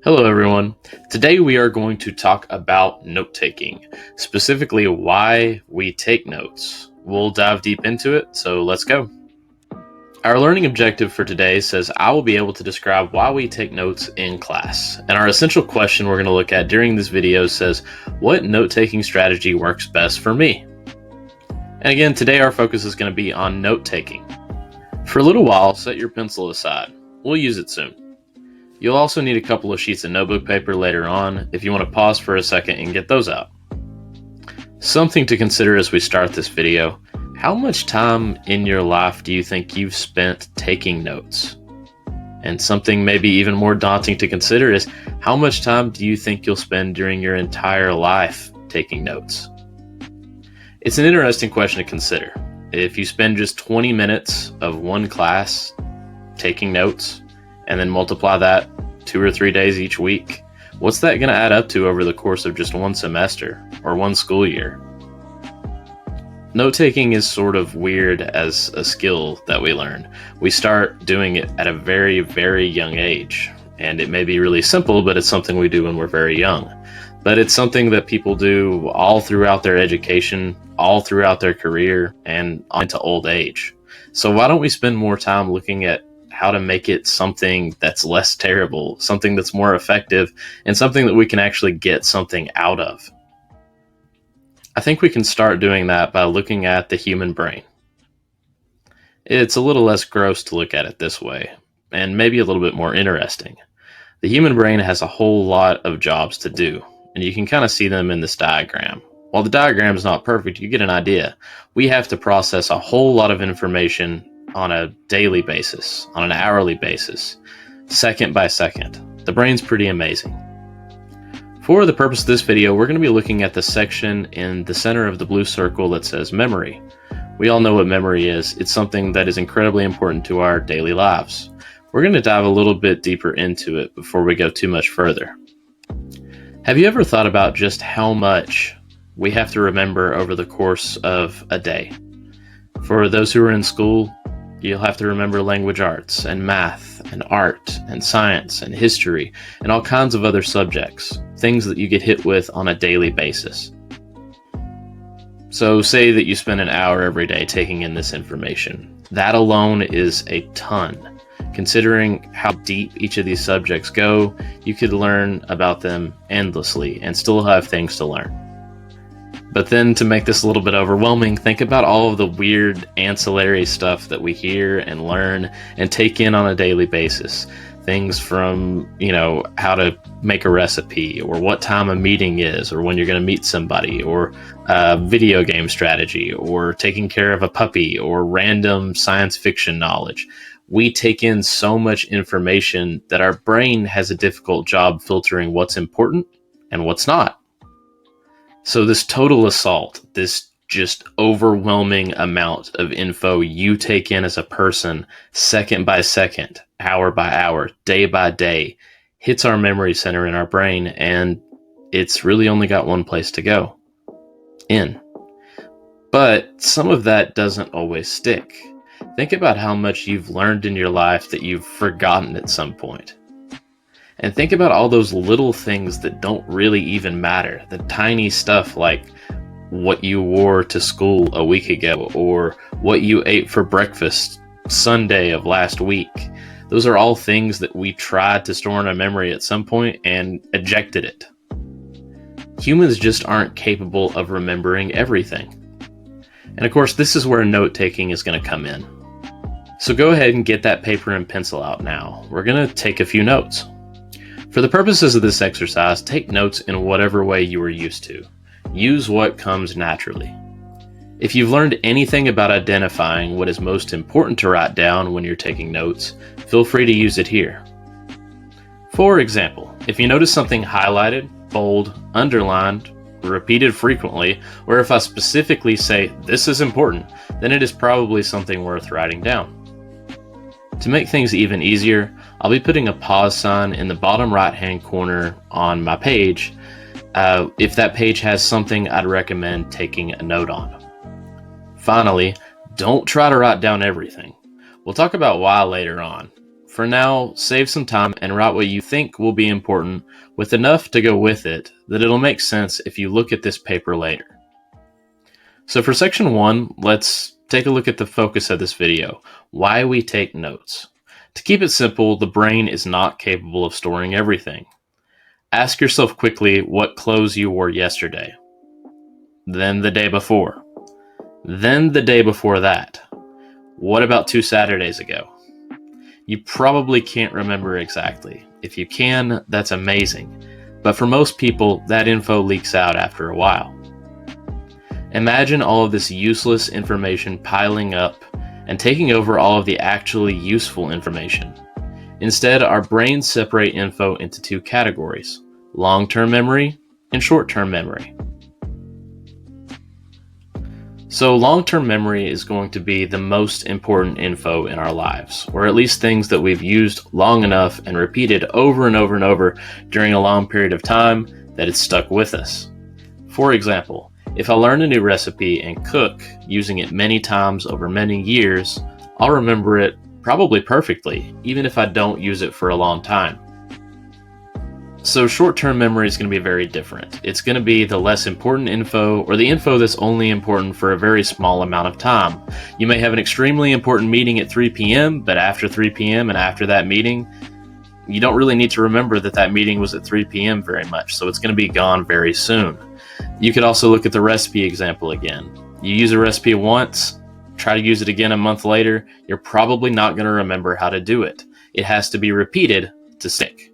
Hello, everyone. Today we are going to talk about note taking, specifically why we take notes. We'll dive deep into it, so let's go. Our learning objective for today says I will be able to describe why we take notes in class. And our essential question we're going to look at during this video says, what note taking strategy works best for me? And again, today our focus is going to be on note taking. For a little while, set your pencil aside. We'll use it soon. You'll also need a couple of sheets of notebook paper later on if you want to pause for a second and get those out. Something to consider as we start this video: how much time in your life do you think you've spent taking notes? And something maybe even more daunting to consider is how much time do you think you'll spend during your entire life taking notes? It's an interesting question to consider. If you spend just 20 minutes of one class taking notes, and then multiply that 2 or 3 days each week, what's that going to add up to over the course of just one semester or one school year? Note-taking is sort of weird as a skill that we learn. We start doing it at a very, very young age, and it may be really simple, but it's something we do when we're very young. But it's something that people do all throughout their education, all throughout their career, and into old age. So why don't we spend more time looking at how to make it something that's less terrible, something that's more effective, and something that we can actually get something out of? I think we can start doing that by looking at the human brain. It's a little less gross to look at it this way, and maybe a little bit more interesting. The human brain has a whole lot of jobs to do, and you can kind of see them in this diagram. While the diagram is not perfect, you get an idea. We have to process a whole lot of information on a daily basis, on an hourly basis, second by second. The brain's pretty amazing. For the purpose of this video, we're going to be looking at the section in the center of the blue circle that says memory. We all know what memory is. It's something that is incredibly important to our daily lives. We're going to dive a little bit deeper into it before we go too much further. Have you ever thought about just how much we have to remember over the course of a day? For those who are in school, you'll have to remember language arts and math and art and science and history and all kinds of other subjects, things that you get hit with on a daily basis. So say that you spend an hour every day taking in this information. That alone is a ton. Considering how deep each of these subjects go, you could learn about them endlessly and still have things to learn. But then to make this a little bit overwhelming, think about all of the weird ancillary stuff that we hear and learn and take in on a daily basis. Things from, how to make a recipe, or what time a meeting is, or when you're going to meet somebody, or video game strategy, or taking care of a puppy, or random science fiction knowledge. We take in so much information that our brain has a difficult job filtering what's important and what's not. So this total assault, this just overwhelming amount of info you take in as a person, second by second, hour by hour, day by day, hits our memory center in our brain, and it's really only got one place to go: in. But some of that doesn't always stick. Think about how much you've learned in your life that you've forgotten at some point. And think about all those little things that don't really even matter. The tiny stuff like what you wore to school a week ago, or what you ate for breakfast Sunday of last week. Those are all things that we tried to store in our memory at some point and ejected it. Humans just aren't capable of remembering everything. And of course, this is where note-taking is going to come in. So go ahead and get that paper and pencil out now. We're going to take a few notes. For the purposes of this exercise, take notes in whatever way you are used to. Use what comes naturally. If you've learned anything about identifying what is most important to write down when you're taking notes, feel free to use it here. For example, if you notice something highlighted, bold, underlined, repeated frequently, or if I specifically say this is important, then it is probably something worth writing down. To make things even easier, I'll be putting a pause sign in the bottom right-hand corner on my page if that page has something I'd recommend taking a note on. Finally, don't try to write down everything. We'll talk about why later on. For now, save some time and write what you think will be important with enough to go with it that it'll make sense if you look at this paper later. So for section 1, let's take a look at the focus of this video, why we take notes. To keep it simple, the brain is not capable of storing everything. Ask yourself quickly what clothes you wore yesterday, then the day before, then the day before that. What about 2 Saturdays ago? You probably can't remember exactly. If you can, that's amazing. But for most people, that info leaks out after a while. Imagine all of this useless information piling up and taking over all of the actually useful information. Instead, our brains separate info into 2 categories: long-term memory and short-term memory. So long-term memory is going to be the most important info in our lives, or at least things that we've used long enough and repeated over and over and over during a long period of time that it's stuck with us. For example, if I learn a new recipe and cook using it many times over many years, I'll remember it probably perfectly, even if I don't use it for a long time. So short-term memory is going to be very different. It's going to be the less important info, or the info that's only important for a very small amount of time. You may have an extremely important meeting at 3 p.m., but after 3 p.m. and after that meeting, you don't really need to remember that that meeting was at 3 p.m. very much, so it's going to be gone very soon. You could also look at the recipe example again. You use a recipe once, try to use it again a month later, you're probably not going to remember how to do it. It has to be repeated to stick.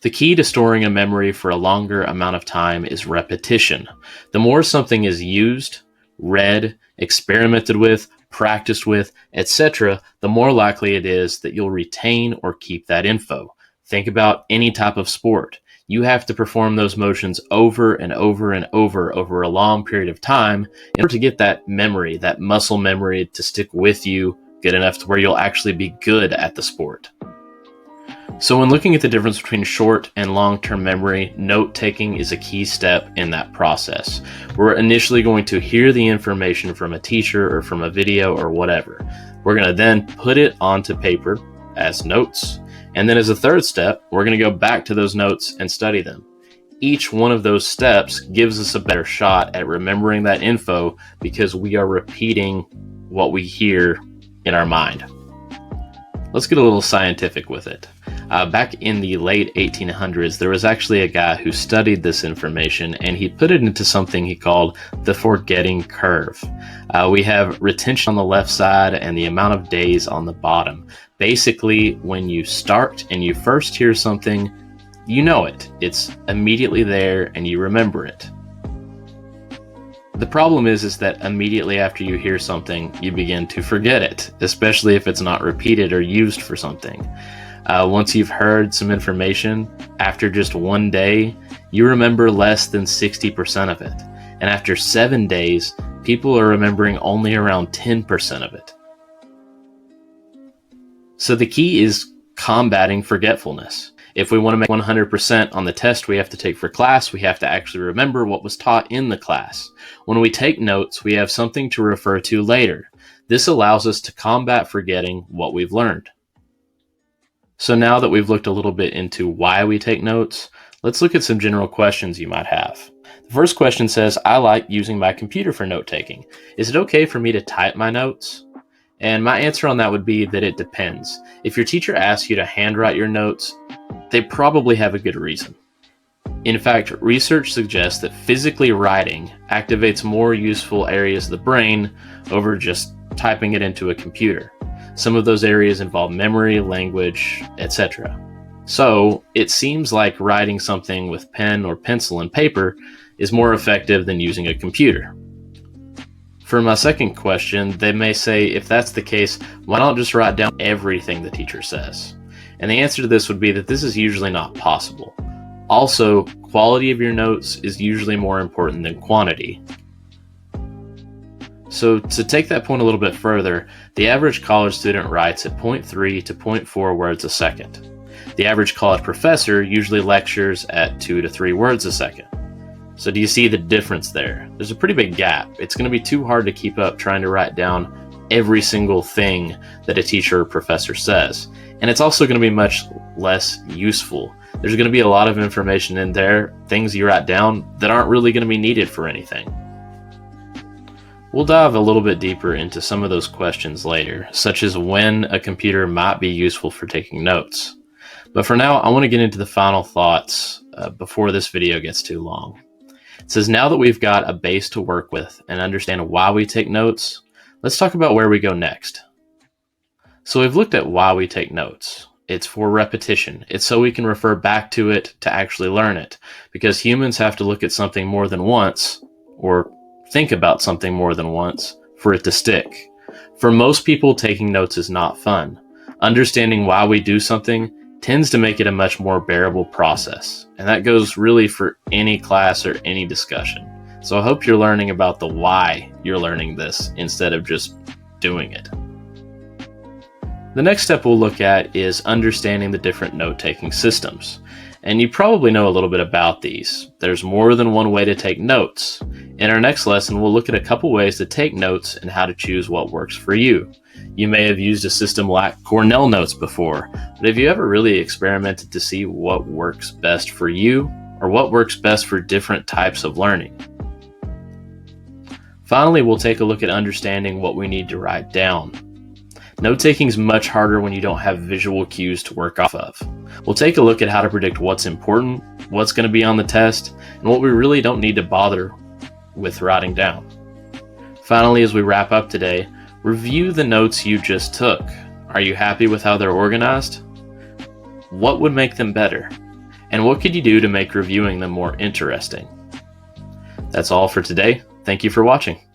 The key to storing a memory for a longer amount of time is repetition. The more something is used, read, experimented with, practiced with, etc., the more likely it is that you'll retain or keep that info. Think about any type of sport. You have to perform those motions over and over and over a long period of time in order to get that memory, that muscle memory, to stick with you good enough to where you'll actually be good at the sport. So when looking at the difference between short and long-term memory, note-taking is a key step in that process. We're initially going to hear the information from a teacher or from a video or whatever. We're going to then put it onto paper as notes. And then as a third step, we're going to go back to those notes and study them. Each one of those steps gives us a better shot at remembering that info because we are repeating what we hear in our mind. Let's get a little scientific with it. Back in the late 1800s, there was actually a guy who studied this information and he put it into something he called the forgetting curve. We have retention on the left side and the amount of days on the bottom. Basically, when you start and you first hear something, you know it. It's immediately there and you remember it. The problem is that immediately after you hear something, you begin to forget it, especially if it's not repeated or used for something. Once you've heard some information, after just one day, you remember less than 60% of it. And after 7 days, people are remembering only around 10% of it. So the key is combating forgetfulness. If we want to make 100% on the test we have to take for class, we have to actually remember what was taught in the class. When we take notes, we have something to refer to later. This allows us to combat forgetting what we've learned. So now that we've looked a little bit into why we take notes, let's look at some general questions you might have. The first question says, I like using my computer for note-taking. Is it okay for me to type my notes? And my answer on that would be that it depends. If your teacher asks you to handwrite your notes, they probably have a good reason. In fact, research suggests that physically writing activates more useful areas of the brain over just typing it into a computer. Some of those areas involve memory, language, etc. So it seems like writing something with pen or pencil and paper is more effective than using a computer. For my second question, they may say, if that's the case, why not just write down everything the teacher says? And the answer to this would be that this is usually not possible. Also, quality of your notes is usually more important than quantity. So to take that point a little bit further, the average college student writes at 0.3 to 0.4 words a second. The average college professor usually lectures at 2 to 3 words a second. So do you see the difference there? There's a pretty big gap. It's going to be too hard to keep up trying to write down every single thing that a teacher or professor says. And it's also going to be much less useful. There's going to be a lot of information in there, things you write down that aren't really going to be needed for anything. We'll dive a little bit deeper into some of those questions later, such as when a computer might be useful for taking notes. But for now, I want to get into the final thoughts before this video gets too long. It says, now that we've got a base to work with and understand why we take notes, let's talk about where we go next. So we've looked at why we take notes. It's for repetition. It's so we can refer back to it to actually learn it, because humans have to look at something more than once, or think about something more than once, for it to stick. For most people, taking notes is not fun. Understanding why we do something tends to make it a much more bearable process, and that goes really for any class or any discussion. So I hope you're learning about the why you're learning this instead of just doing it. The next step we'll look at is understanding the different note-taking systems. And you probably know a little bit about these. There's more than one way to take notes. In our next lesson, we'll look at a couple ways to take notes and how to choose what works for you. You may have used a system like Cornell Notes before, but have you ever really experimented to see what works best for you, or what works best for different types of learning? Finally, we'll take a look at understanding what we need to write down. Note-taking is much harder when you don't have visual cues to work off of. We'll take a look at how to predict what's important, what's going to be on the test, and what we really don't need to bother with writing down. Finally, as we wrap up today, review the notes you just took. Are you happy with how they're organized? What would make them better? And what could you do to make reviewing them more interesting? That's all for today. Thank you for watching.